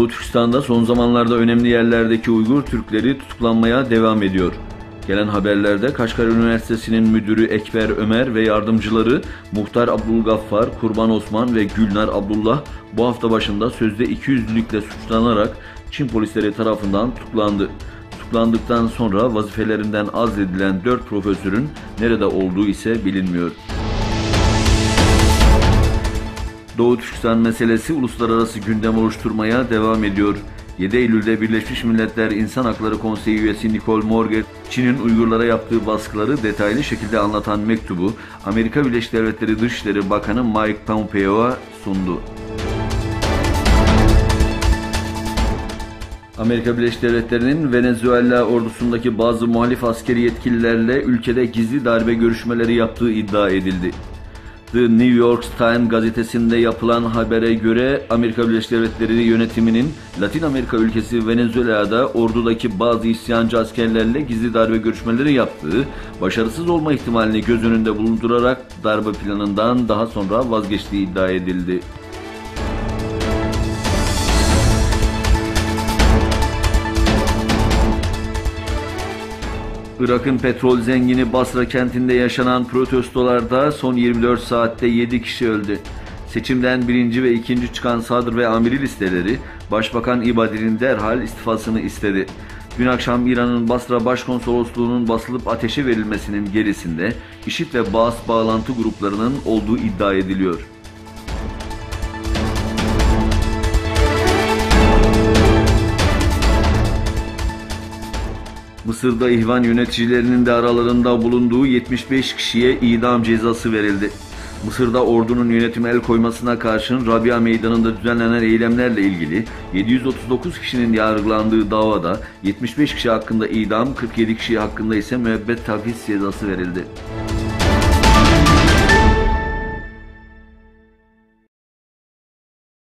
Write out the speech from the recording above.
Doğu Türkistan'da son zamanlarda önemli yerlerdeki Uygur Türkleri tutuklanmaya devam ediyor. Gelen haberlerde Kaşgar Üniversitesi'nin müdürü Ekber Ömer ve yardımcıları Muhtar Abdülgaffar, Kurban Osman ve Gülnar Abdullah bu hafta başında sözde ikiyüzlülükle suçlanarak Çin polisleri tarafından tutuklandı. Tutuklandıktan sonra vazifelerinden azledilen 4 profesörün nerede olduğu ise bilinmiyor. Doğu Türkistan meselesi uluslararası gündem oluşturmaya devam ediyor. 7 Eylül'de Birleşmiş Milletler İnsan Hakları Konseyi üyesi Nicole Morget, Çin'in Uygurlara yaptığı baskıları detaylı şekilde anlatan mektubu Amerika Birleşik Devletleri Dışişleri Bakanı Mike Pompeo'ya sundu. Amerika Birleşik Devletleri'nin Venezuela ordusundaki bazı muhalif askeri yetkililerle ülkede gizli darbe görüşmeleri yaptığı iddia edildi. The New York Times gazetesinde yapılan habere göre Amerika Birleşik Devletleri yönetiminin Latin Amerika ülkesi Venezuela'da ordudaki bazı isyancı askerlerle gizli darbe görüşmeleri yaptığı, başarısız olma ihtimalini göz önünde bulundurarak darbe planından daha sonra vazgeçtiği iddia edildi. Irak'ın petrol zengini Basra kentinde yaşanan protestolarda son 24 saatte 7 kişi öldü. Seçimden birinci ve ikinci çıkan sadr ve amiri listeleri Başbakan İbadi'nin derhal istifasını istedi. Dün akşam İran'ın Basra Başkonsolosluğu'nun basılıp ateşe verilmesinin gerisinde IŞİD ve Baas bağlantı gruplarının olduğu iddia ediliyor. Mısır'da ihvan yöneticilerinin de aralarında bulunduğu 75 kişiye idam cezası verildi. Mısır'da ordunun yönetime el koymasına karşın Rabia Meydanı'nda düzenlenen eylemlerle ilgili 739 kişinin yargılandığı davada 75 kişi hakkında idam, 47 kişi hakkında ise müebbet hapis cezası verildi.